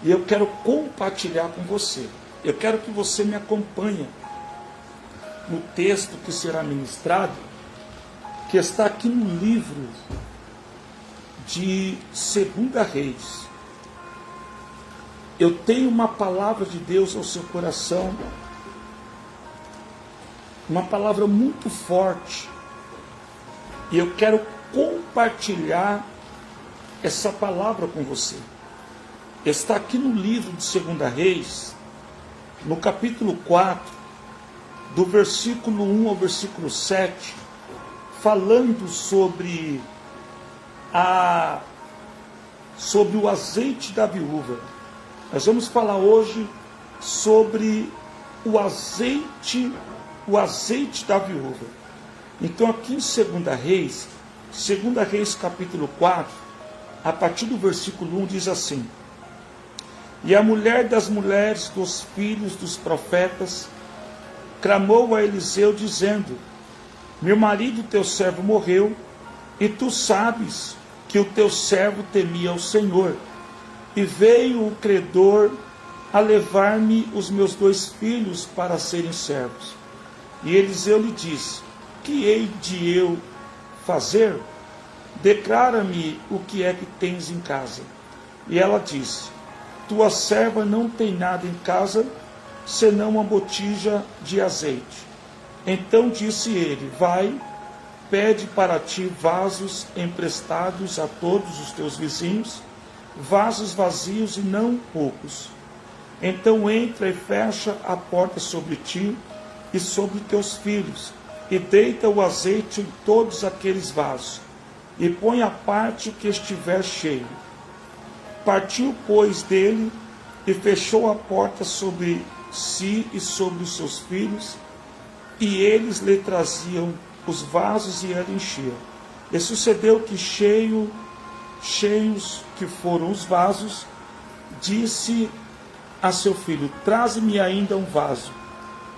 E eu quero compartilhar com você. Eu quero que você me acompanhe no texto que será ministrado, que está aqui no livro de 2 Reis. Eu tenho uma palavra de Deus ao seu coração, uma palavra muito forte, e eu quero compartilhar essa palavra com você. Está aqui no livro de 2 Reis, no capítulo 4, do versículo 1 ao versículo 7, falando sobre o azeite da viúva. Nós vamos falar hoje sobre o azeite da viúva. Então aqui em 2 Reis capítulo 4, a partir do versículo 1 diz assim: E a mulher das mulheres dos filhos dos profetas clamou a Eliseu dizendo: Meu marido teu servo morreu, e tu sabes que o teu servo temia o Senhor. E veio o credor a levar-me os meus 2 filhos para serem servos. E Eliseu lhe disse: Que hei de eu fazer? Declara-me o que é que tens em casa. E ela disse: Tua serva não tem nada em casa, senão uma botija de azeite. Então disse ele: Vai, pede para ti vasos emprestados a todos os teus vizinhos, vasos vazios e não poucos. Então entra e fecha a porta sobre ti e sobre teus filhos, e deita o azeite em todos aqueles vasos, e põe à parte o que estiver cheio. Partiu, pois, dele, e fechou a porta sobre si e sobre os seus filhos, e eles lhe traziam os vasos e ele enchia. E sucedeu que cheios que foram os vasos, disse a seu filho: Traze-me ainda um vaso.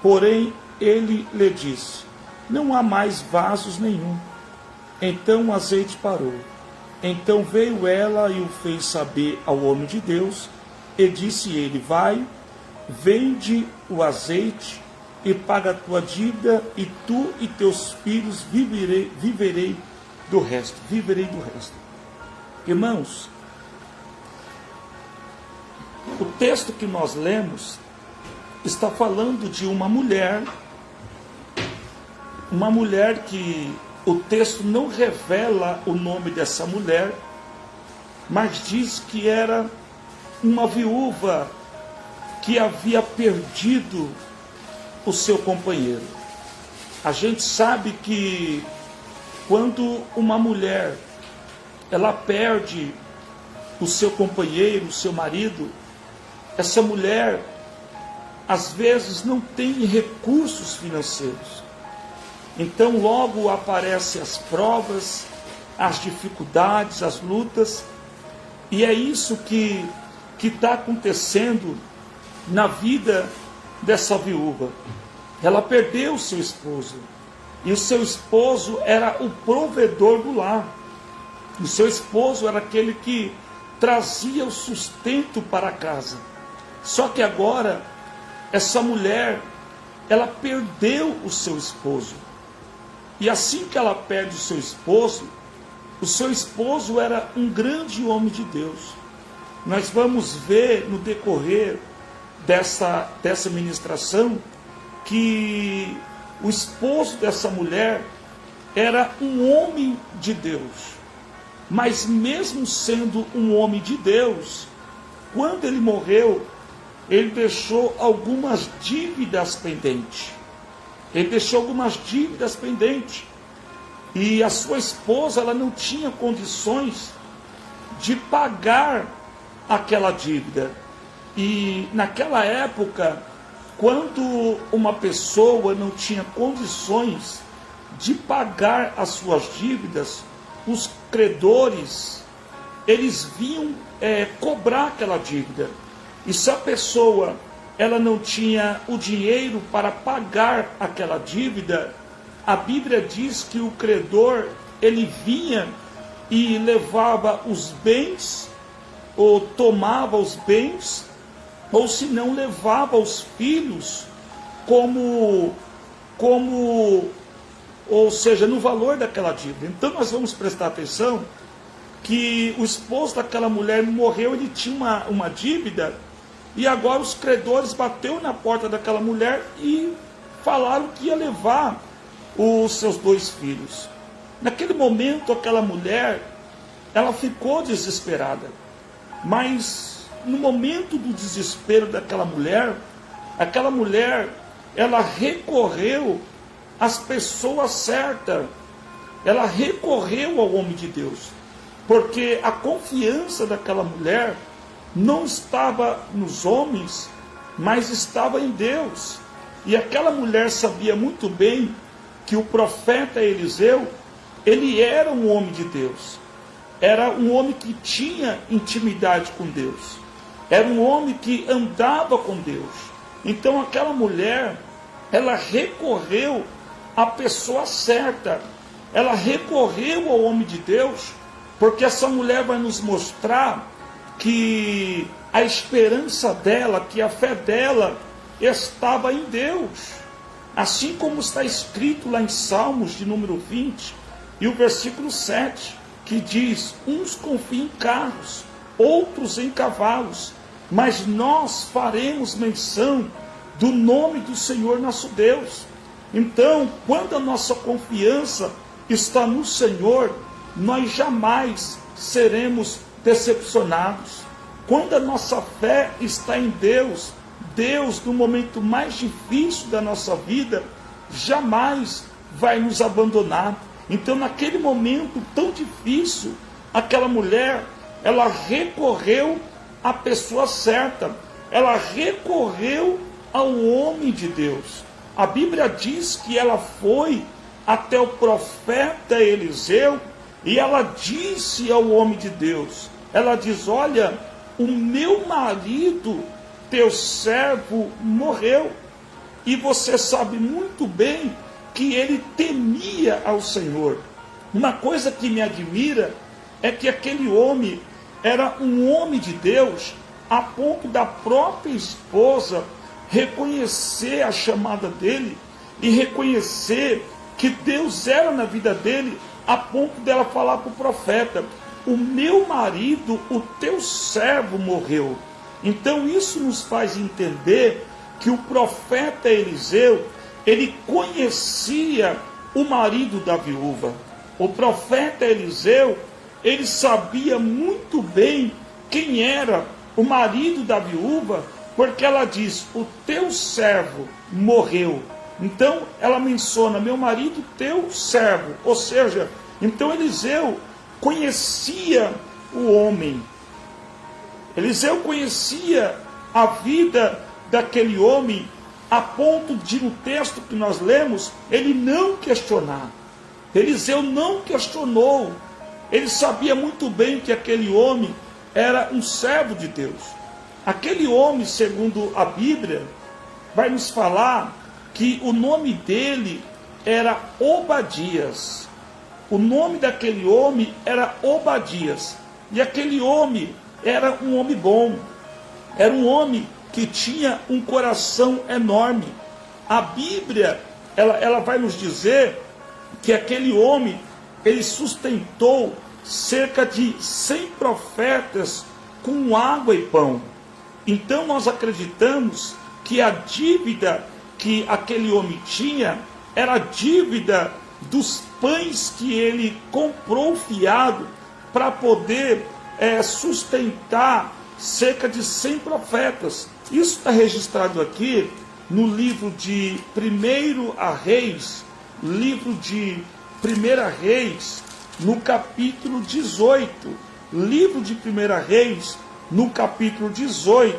Porém ele lhe disse: Não há mais vasos nenhum. Então o azeite parou. Então veio ela e o fez saber ao homem de Deus, e disse ele: Vai, vende o azeite e paga a tua dívida, e tu e teus filhos viverei do resto. Irmãos, o texto que nós lemos está falando de uma mulher que o texto não revela o nome dessa mulher, mas diz que era uma viúva que havia perdido o seu companheiro. A gente sabe que quando uma mulher ela perde o seu companheiro, o seu marido, essa mulher às vezes não tem recursos financeiros. Então logo aparecem as provas, as dificuldades, as lutas, e é isso que está acontecendo na vida dessa viúva. Ela perdeu o seu esposo, e o seu esposo era o provedor do lar. O seu esposo era aquele que trazia o sustento para casa. Só que agora, essa mulher, ela perdeu o seu esposo. E assim que ela perde o seu esposo era um grande homem de Deus. Nós vamos ver no decorrer dessa ministração que o esposo dessa mulher era um homem de Deus. Mas mesmo sendo um homem de Deus, quando ele morreu, ele deixou algumas dívidas pendentes. E a sua esposa, ela não tinha condições de pagar aquela dívida. E naquela época, quando uma pessoa não tinha condições de pagar as suas dívidas, os credores, eles vinham cobrar aquela dívida. E se a pessoa ela não tinha o dinheiro para pagar aquela dívida, a Bíblia diz que o credor, ele vinha e levava os bens ou tomava os bens, ou se não levava os filhos ou seja, no valor daquela dívida. Então nós vamos prestar atenção que o esposo daquela mulher morreu, ele tinha uma dívida, e agora os credores bateram na porta daquela mulher e falaram que ia levar os seus 2 filhos. Naquele momento, aquela mulher, ela ficou desesperada. Mas no momento do desespero daquela mulher, ela recorreu às pessoas certas. Ela recorreu ao homem de Deus. Porque a confiança daquela mulher não estava nos homens, mas estava em Deus. E aquela mulher sabia muito bem que o profeta Eliseu, ele era um homem de Deus. Era um homem que tinha intimidade com Deus. Era um homem que andava com Deus. Então aquela mulher, ela recorreu à pessoa certa. Ela recorreu ao homem de Deus, porque essa mulher vai nos mostrar que a esperança dela, que a fé dela estava em Deus. Assim como está escrito lá em Salmos de número 20, e o versículo 7, que diz: uns confiam em carros, outros em cavalos, mas nós faremos menção do nome do Senhor nosso Deus. Então, quando a nossa confiança está no Senhor, nós jamais seremos decepcionados. Quando a nossa fé está em Deus, Deus, no momento mais difícil da nossa vida, jamais vai nos abandonar. Então, naquele momento tão difícil, aquela mulher, ela recorreu à pessoa certa. Ela recorreu ao homem de Deus. A Bíblia diz que ela foi até o profeta Eliseu e ela disse ao homem de Deus, ela diz: olha, o meu marido, teu servo, morreu. E você sabe muito bem que ele temia ao Senhor. Uma coisa que me admira é que aquele homem era um homem de Deus, a ponto da própria esposa reconhecer a chamada dele e reconhecer que Deus era na vida dele, a ponto dela falar para o profeta: o meu marido, o teu servo, morreu. Então isso nos faz entender que o profeta Eliseu, ele conhecia o marido da viúva. O profeta Eliseu, ele sabia muito bem quem era o marido da viúva, porque ela diz: o teu servo morreu. Então ela menciona: meu marido, teu servo. Ou seja, então Eliseu conhecia o homem. Eliseu conhecia a vida daquele homem, a ponto de, no texto que nós lemos, ele não questionar. Eliseu não questionou. Ele sabia muito bem que aquele homem era um servo de Deus. Aquele homem, segundo a Bíblia, vai nos falar que o nome dele era Obadias. O nome daquele homem era Obadias. E aquele homem era um homem bom. Era um homem que tinha um coração enorme. A Bíblia, ela vai nos dizer que aquele homem, ele sustentou cerca de 100 profetas com água e pão. Então nós acreditamos que a dívida que aquele homem tinha era a dívida dos pães que ele comprou fiado para poder sustentar cerca de 100 profetas. Isso está registrado aqui no livro de 1 Reis, livro de 1 Reis, no capítulo 18. Livro de 1 Reis, no capítulo 18,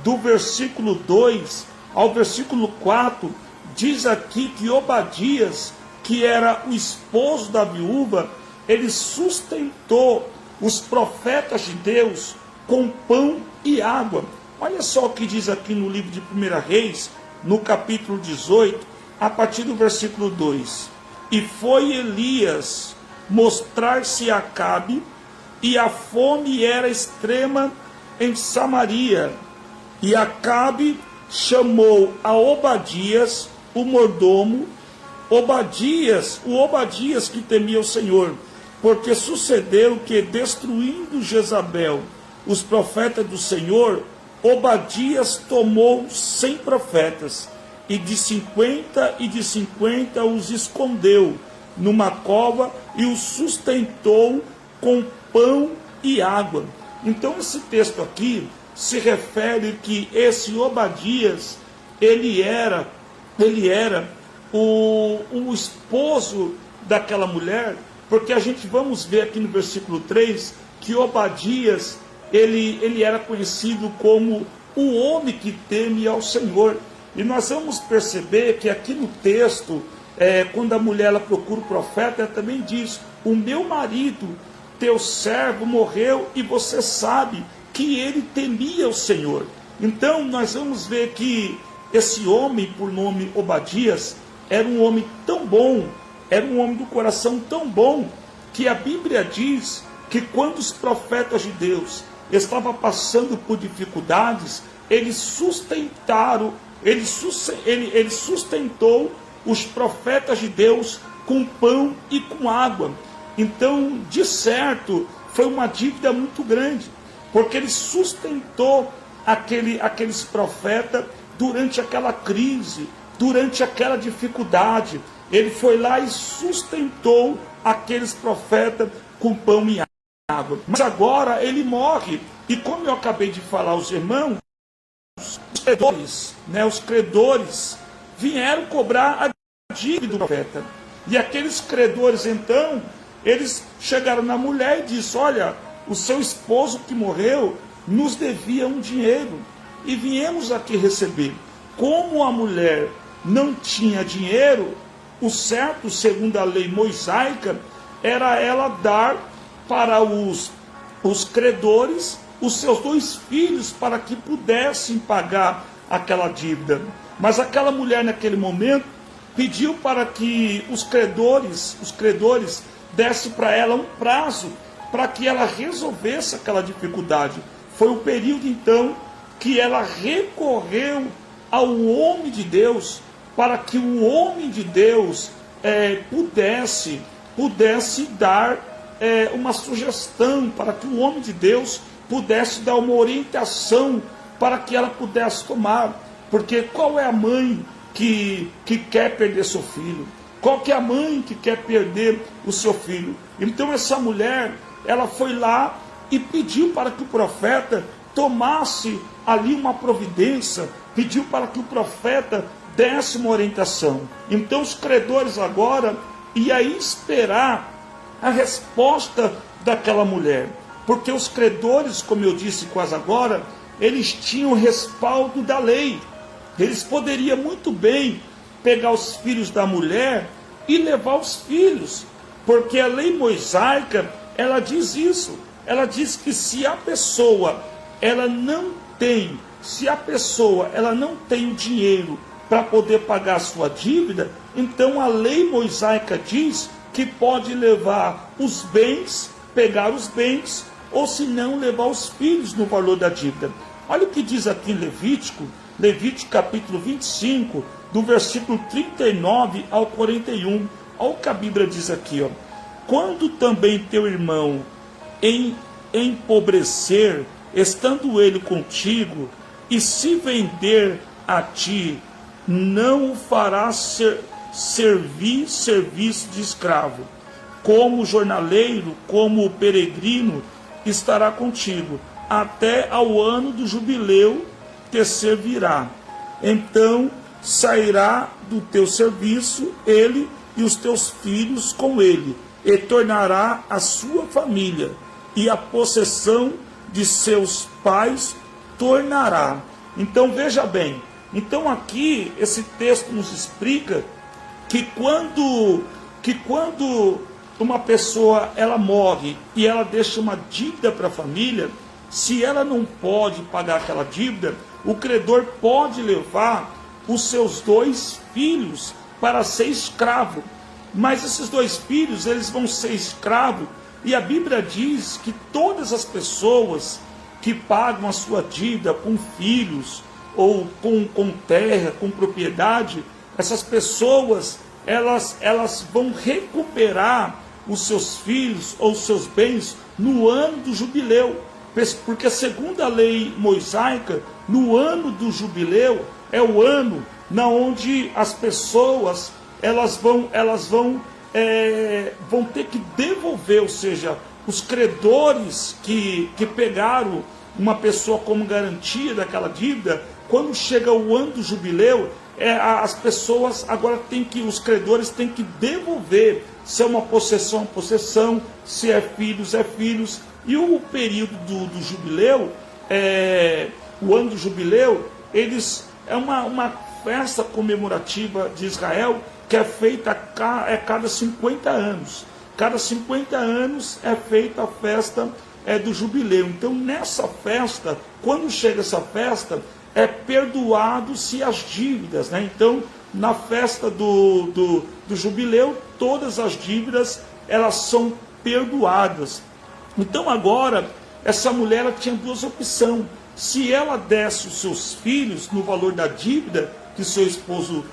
do versículo 2 ao versículo 4, diz aqui que Obadias, que era o esposo da viúva, ele sustentou os profetas de Deus com pão e água. Olha só o que diz aqui no livro de 1 Reis, no capítulo 18, a partir do versículo 2. E foi Elias mostrar-se a Acabe e a fome era extrema em Samaria. E Acabe chamou a Obadias, o mordomo, o Obadias que temia o Senhor, porque sucedeu que, destruindo Jezabel os profetas do Senhor, Obadias tomou 100 profetas, e de 50 os escondeu numa cova e os sustentou com pão e água. Então esse texto aqui se refere que esse Obadias, ele era o esposo daquela mulher, porque a gente vamos ver aqui no versículo 3 que Obadias, ele era conhecido como o homem que teme ao Senhor. E nós vamos perceber que aqui no texto, quando a mulher ela procura o profeta, ela também diz: o meu marido, teu servo, morreu, e você sabe que ele temia o Senhor. Então nós vamos ver que esse homem, por nome Obadias, era um homem tão bom, era um homem do coração tão bom, que a Bíblia diz que quando os profetas de Deus estavam passando por dificuldades, ele sustentou os profetas de Deus com pão e com água. Então, de certo, foi uma dívida muito grande, porque ele sustentou aqueles profetas durante aquela crise, durante aquela dificuldade. Ele foi lá e sustentou aqueles profetas com pão e água. Mas agora ele morre, e como eu acabei de falar aos irmãos, os credores vieram cobrar a dívida do profeta. E aqueles credores, então, eles chegaram na mulher e disseram: olha, o seu esposo que morreu nos devia um dinheiro, e viemos aqui receber. Como a mulher não tinha dinheiro, o certo, segundo a lei mosaica, era ela dar para os credores os seus 2 filhos, para que pudessem pagar aquela dívida. Mas aquela mulher, naquele momento, pediu para que os credores dessem para ela um prazo, para que ela resolvesse aquela dificuldade. Foi o período, então, que ela recorreu ao homem de Deus, para que o homem de Deus pudesse dar uma sugestão, para que o homem de Deus pudesse dar uma orientação para que ela pudesse tomar. Porque qual é a mãe que quer perder seu filho? Qual que é a mãe que quer perder o seu filho? Então essa mulher, ela foi lá e pediu para que o profeta tomasse ali uma providência, pediu para que o profeta desse uma orientação. Então os credores agora iam esperar a resposta daquela mulher, porque os credores, como eu disse quase agora, eles tinham respaldo da lei. Eles poderiam muito bem pegar os filhos da mulher e levar os filhos, porque a lei mosaica, ela diz isso. Ela diz que se a pessoa ela não tem o dinheiro para poder pagar a sua dívida, então a lei mosaica diz que pode levar os bens, pegar os bens, ou se não levar os filhos no valor da dívida. Olha o que diz aqui em Levítico capítulo 25, do versículo 39 ao 41. Olha o que a Bíblia diz aqui, ó. Quando também teu irmão empobrecer, estando ele contigo, e se vender a ti, não o farás servir serviço de escravo. Como jornaleiro, como peregrino, estará contigo, até ao ano do jubileu te servirá. Então sairá do teu serviço ele e os teus filhos com ele, e tornará a sua família, e a possessão de seus pais tornará. Então veja bem, então aqui esse texto nos explica que quando uma pessoa ela morre e ela deixa uma dívida para a família, se ela não pode pagar aquela dívida, o credor pode levar os seus 2 filhos para ser escravo. Mas esses 2 filhos, eles vão ser escravos E a Bíblia diz que todas as pessoas que pagam a sua dívida com filhos, ou com terra, com propriedade, essas pessoas, elas vão recuperar os seus filhos ou os seus bens no ano do jubileu. Porque segundo a lei mosaica, no ano do jubileu é o ano na onde as pessoas vão ter que devolver, ou seja, os credores que pegaram uma pessoa como garantia daquela dívida, quando chega o ano do jubileu, as pessoas agora os credores têm que devolver, se é uma possessão, se é filhos. E o período do jubileu, o ano do jubileu, é uma festa comemorativa de Israel que é feita cada 50 anos. Cada 50 anos é feita a festa do jubileu. Então, nessa festa, quando chega essa festa, é perdoado-se as dívidas, né? Então, na festa do jubileu, todas as dívidas, elas são perdoadas. Então, agora, essa mulher ela tinha duas opções. Se ela desse os seus filhos no valor da dívida que seu esposo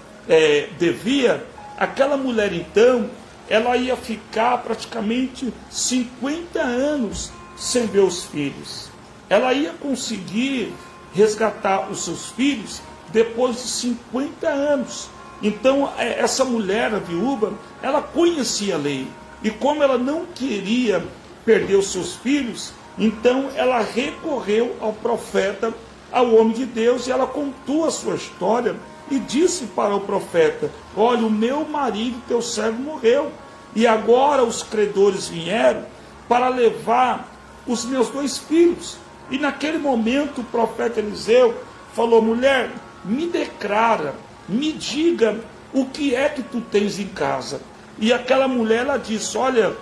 devia, aquela mulher, então, ela ia ficar praticamente 50 anos sem ver os filhos. Ela ia conseguir resgatar os seus filhos depois de 50 anos. Então, essa mulher, a viúva, ela conhecia a lei. E como ela não queria perder os seus filhos, então ela recorreu ao profeta, ao homem de Deus, e ela contou a sua história e disse para o profeta: olha, o meu marido, teu servo, morreu, e agora os credores vieram para levar os meus 2 filhos. E naquele momento o profeta Eliseu falou: mulher, me declara, me diga o que é que tu tens em casa. E aquela mulher, ela disse: olha,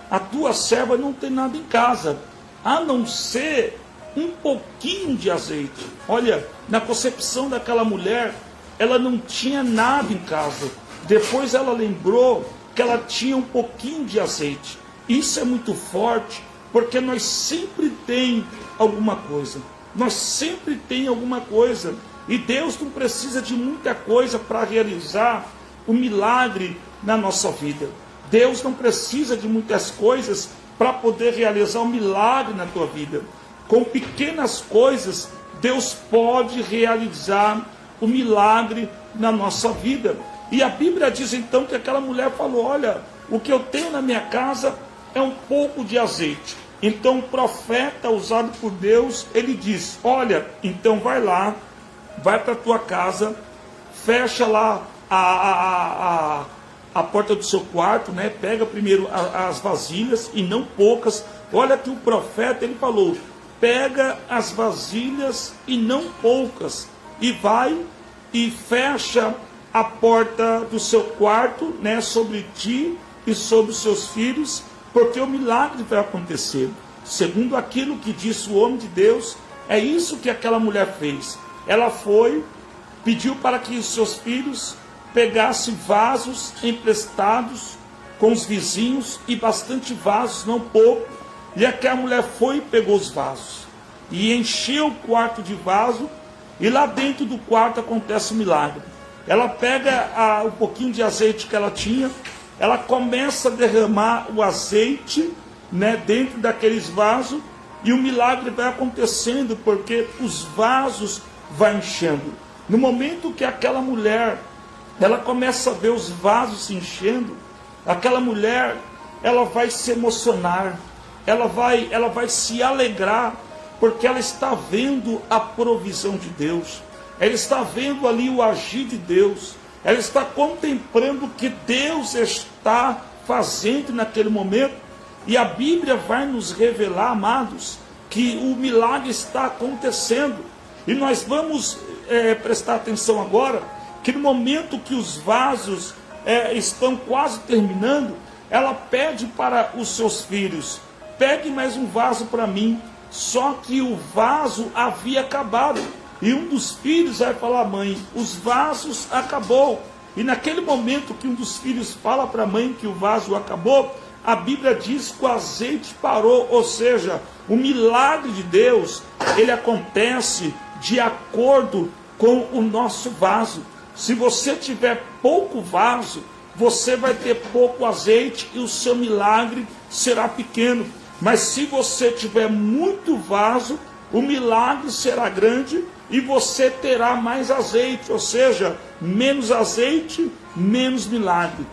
a tua serva não tem nada em casa, a não ser um pouquinho de azeite. Olha, na concepção daquela mulher, ela não tinha nada em casa. Depois ela lembrou que ela tinha um pouquinho de azeite. Isso é muito forte, porque nós sempre tem alguma coisa. Nós sempre tem alguma coisa. E Deus não precisa de muita coisa para realizar o milagre na nossa vida. Deus não precisa de muitas coisas para poder realizar um milagre na tua vida. Com pequenas coisas, Deus pode realizar o milagre na nossa vida. E a Bíblia diz então que aquela mulher falou: olha, o que eu tenho na minha casa é um pouco de azeite. Então o profeta usado por Deus, ele diz: olha, então vai lá, vai para a tua casa, fecha lá a porta do seu quarto, né? Pega primeiro as vasilhas, e não poucas. Olha que o profeta, ele falou: pega as vasilhas e não poucas, e vai e fecha a porta do seu quarto, né, sobre ti e sobre os seus filhos, porque o milagre vai acontecer. Segundo aquilo que disse o homem de Deus, é isso que aquela mulher fez. Ela foi, pediu para que seus filhos pegassem vasos emprestados com os vizinhos, e bastante vasos, não pouco. E aquela mulher foi e pegou os vasos e encheu o quarto de vaso, e lá dentro do quarto acontece um milagre. Ela pega o pouquinho de azeite que ela tinha, ela começa a derramar o azeite, né, dentro daqueles vasos, e o milagre vai acontecendo, porque os vasos vão enchendo. No momento que aquela mulher, ela começa a ver os vasos se enchendo, aquela mulher, ela vai se emocionar, ela vai se alegrar, porque ela está vendo a provisão de Deus, ela está vendo ali o agir de Deus, ela está contemplando o que Deus está fazendo naquele momento. E a Bíblia vai nos revelar, amados, que o milagre está acontecendo. E nós vamos prestar atenção agora, que no momento que os vasos estão quase terminando, ela pede para os seus filhos: pegue mais um vaso para mim. Só que o vaso havia acabado. E um dos filhos vai falar: mãe, os vasos acabou. E naquele momento que um dos filhos fala para a mãe que o vaso acabou, a Bíblia diz que o azeite parou, ou seja, o milagre de Deus, ele acontece de acordo com o nosso vaso. Se você tiver pouco vaso, você vai ter pouco azeite e o seu milagre será pequeno. Mas se você tiver muito vaso, o milagre será grande e você terá mais azeite, ou seja, menos azeite, menos milagre.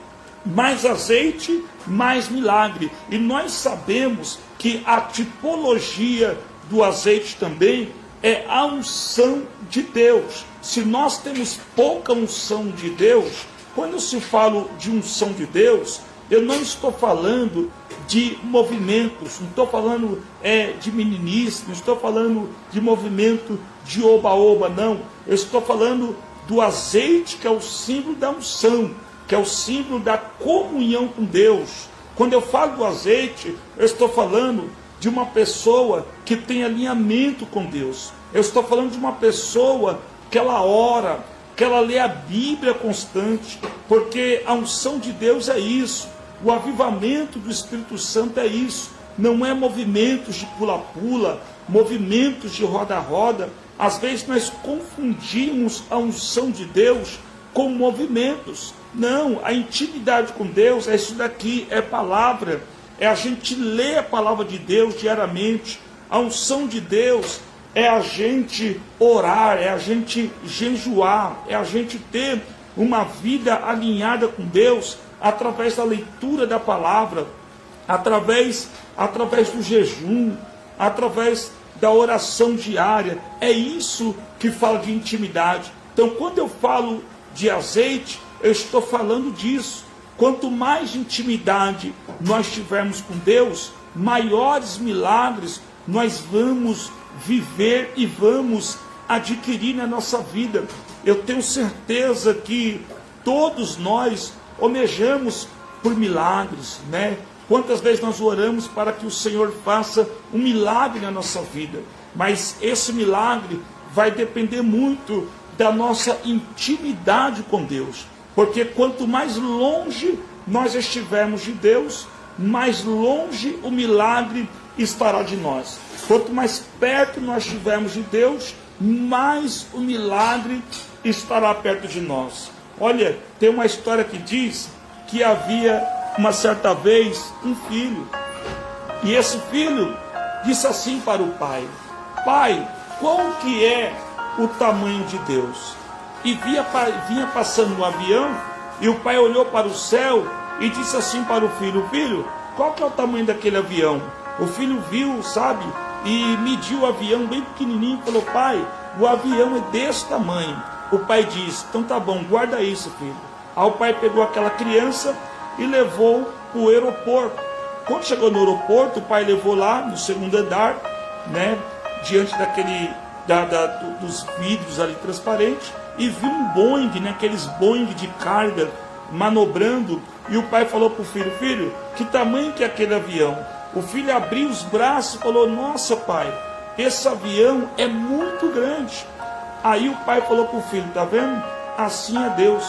Mais azeite, mais milagre. E nós sabemos que a tipologia do azeite também é a unção de Deus. Se nós temos pouca unção de Deus, quando eu se falo de unção de Deus, eu não estou falando de movimentos, não estou falando de meninice, não estou falando de movimento de oba-oba, não. Eu estou falando do azeite, que é o símbolo da unção, que é o símbolo da comunhão com Deus. Quando eu falo do azeite, eu estou falando de uma pessoa que tem alinhamento com Deus. Eu estou falando de uma pessoa que ela ora, que ela lê a Bíblia constante, porque a unção de Deus é isso, o avivamento do Espírito Santo é isso, não é movimentos de pula-pula, movimentos de roda-roda. Às vezes nós confundimos a unção de Deus com movimentos. Não, a intimidade com Deus é isso daqui, é palavra, é a gente ler a palavra de Deus diariamente. A unção de Deus é a gente orar, é a gente jejuar, é a gente ter uma vida alinhada com Deus através da leitura da palavra, através do jejum, através da oração diária. É isso que fala de intimidade. Então, quando eu falo de azeite, eu estou falando disso. Quanto mais intimidade nós tivermos com Deus, maiores milagres nós vamos viver e vamos adquirir na nossa vida. Eu tenho certeza que todos nós almejamos por milagres, né? Quantas vezes nós oramos para que o Senhor faça um milagre na nossa vida, mas esse milagre vai depender muito da nossa intimidade com Deus, porque quanto mais longe nós estivermos de Deus, mais longe o milagre estará de nós. Quanto mais perto nós estivermos de Deus, mais o milagre estará perto de nós. Olha, tem uma história que diz que havia uma certa vez um filho, e esse filho disse assim para o pai: pai, qual que é o tamanho de Deus? E vinha passando um avião, e o pai olhou para o céu e disse assim para o filho: filho, qual que é o tamanho daquele avião? O filho viu, sabe, e mediu o avião bem pequenininho, e falou: pai, o avião é desse tamanho. O pai disse: então tá bom, guarda isso, filho. Aí o pai pegou aquela criança e levou para o aeroporto. Quando chegou no aeroporto, o pai levou lá no segundo andar, né, diante dos vidros ali transparentes, e viu um Boeing, né, aqueles Boeing de carga manobrando. E o pai falou para o filho: filho, que tamanho que é aquele avião? O filho abriu os braços e falou: nossa, pai, esse avião é muito grande. Aí o pai falou para o filho: tá vendo? Assim é Deus.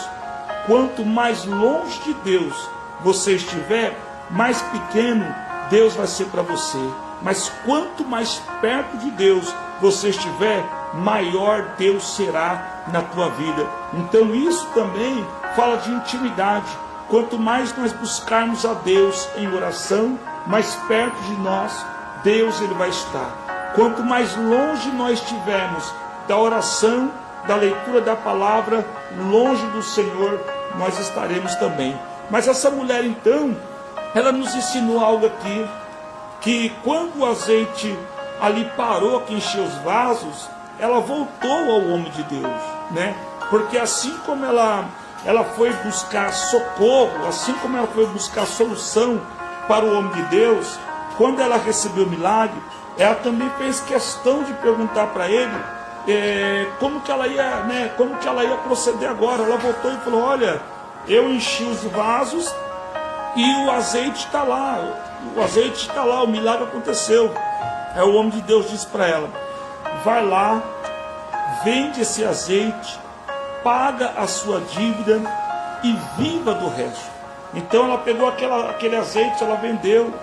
Quanto mais longe de Deus você estiver, mais pequeno Deus vai ser para você. Mas quanto mais perto de Deus você estiver, maior Deus será na tua vida. Então isso também fala de intimidade. Quanto mais nós buscarmos a Deus em oração, mais perto de nós Deus ele vai estar. Quanto mais longe nós estivermos da oração, da leitura da palavra, longe do Senhor, nós estaremos também. Mas essa mulher então, ela nos ensinou algo aqui, que quando o azeite ali parou que encheu os vasos, ela voltou ao homem de Deus, né? Porque assim como ela foi buscar socorro, assim como ela foi buscar solução para o homem de Deus, quando ela recebeu o milagre, ela também fez questão de perguntar para ele como que ela ia proceder agora. Ela voltou e falou: olha, eu enchi os vasos e o azeite está lá, o milagre aconteceu. Aí o homem de Deus disse para ela: vai lá, vende esse azeite, paga a sua dívida e viva do resto. Então ela pegou aquele azeite, ela vendeu,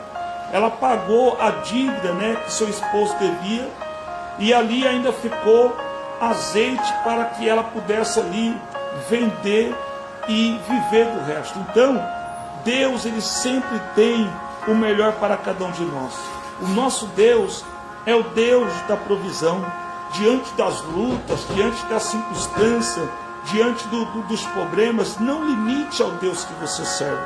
ela pagou a dívida, né, que seu esposo devia, e ali ainda ficou azeite para que ela pudesse ali vender e viver do resto. Então, Deus, ele sempre tem o melhor para cada um de nós. O nosso Deus é o Deus da provisão. Diante das lutas, diante da circunstância, diante dos problemas, não limite ao Deus que você serve.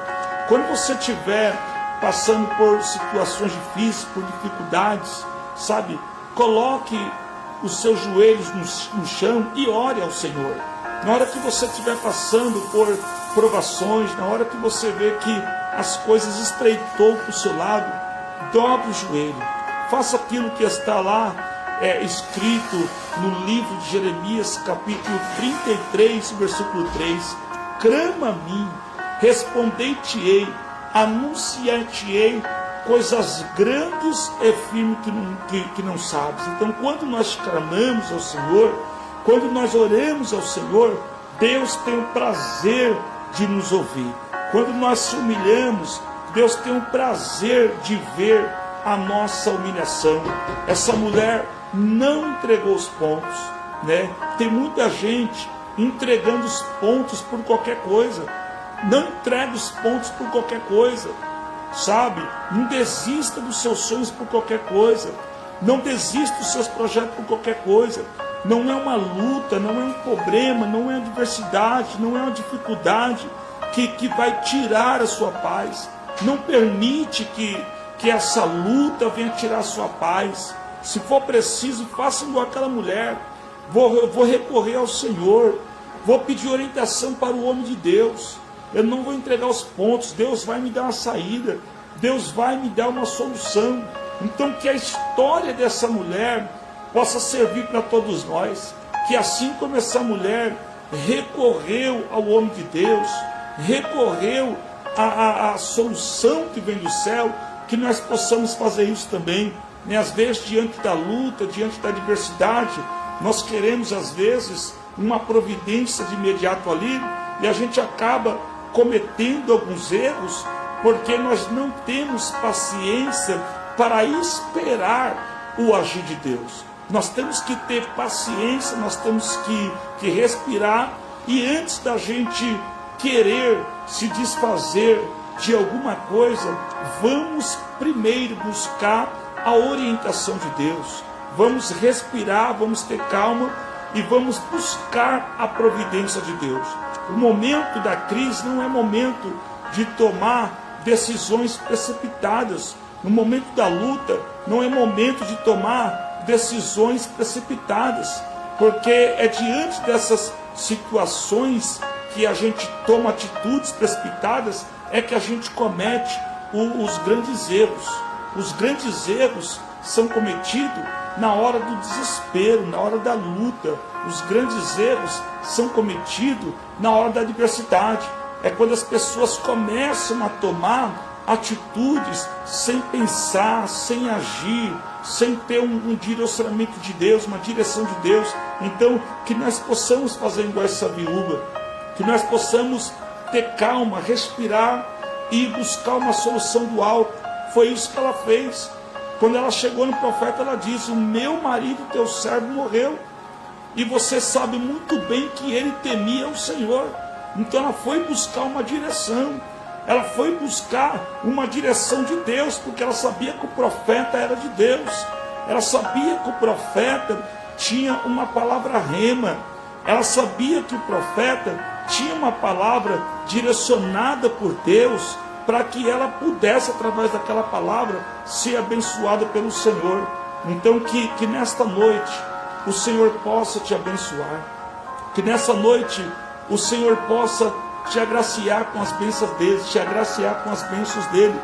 Quando você estiver passando por situações difíceis, por dificuldades, sabe, coloque os seus joelhos no chão e ore ao Senhor. Na hora que você estiver passando por provações, na hora que você vê que as coisas estreitou para o seu lado, dobre o joelho, faça aquilo que está lá escrito no livro de Jeremias, capítulo 33, versículo 3. Clama a mim, respondei-te-ei, anunciar-te-ei coisas grandes e firmes que não sabes. Então, quando nós clamamos ao Senhor, quando nós oramos ao Senhor, Deus tem o prazer de nos ouvir. Quando nós se humilhamos, Deus tem o prazer de ver a nossa humilhação. Essa mulher não entregou os pontos, né? Tem muita gente entregando os pontos por qualquer coisa. Não entregue os pontos por qualquer coisa, sabe? Não desista dos seus sonhos por qualquer coisa. Não desista dos seus projetos por qualquer coisa. Não é uma luta, não é um problema, não é uma adversidade, não é uma dificuldade que vai tirar a sua paz. Não permite que essa luta venha tirar a sua paz. Se for preciso, faça igual aquela mulher. Vou recorrer ao Senhor. Vou pedir orientação para o homem de Deus. Eu não vou entregar os pontos. Deus vai me dar uma saída. Deus vai me dar uma solução. Então que a história dessa mulher possa servir para todos nós. Que assim como essa mulher recorreu ao homem de Deus, recorreu à solução que vem do céu, que nós possamos fazer isso também. E às vezes, diante da luta, diante da adversidade, nós queremos às vezes uma providência de imediato ali, e a gente acaba cometendo alguns erros, porque nós não temos paciência para esperar o agir de Deus. Nós temos que ter paciência, nós temos que respirar, e antes da gente querer se desfazer de alguma coisa, vamos primeiro buscar a orientação de Deus. Vamos respirar, vamos ter calma e vamos buscar a providência de Deus. O momento da crise não é momento de tomar decisões precipitadas. No momento da luta não é momento de tomar decisões precipitadas, porque é diante dessas situações que a gente toma atitudes precipitadas, é que a gente comete os grandes erros. Os grandes erros são cometidos na hora do desespero, na hora da luta. Os grandes erros são cometidos na hora da adversidade. É quando as pessoas começam a tomar atitudes sem pensar, sem agir, sem ter um direcionamento de Deus, uma direção de Deus. Então, que nós possamos fazer igual essa viúva, que nós possamos ter calma, respirar e buscar uma solução do alto. Foi isso que ela fez. Quando ela chegou no profeta, ela disse: o meu marido, teu servo, morreu, e você sabe muito bem que ele temia o Senhor. Então ela foi buscar uma direção. Ela foi buscar uma direção de Deus, porque ela sabia que o profeta era de Deus. Ela sabia que o profeta tinha uma palavra rema. Ela sabia que o profeta tinha uma palavra direcionada por Deus, para que ela pudesse, através daquela palavra, ser abençoada pelo Senhor. Então que nesta noite o Senhor possa te abençoar. Que nessa noite o Senhor possa te agraciar com as bênçãos dele, te agraciar com as bênçãos dele.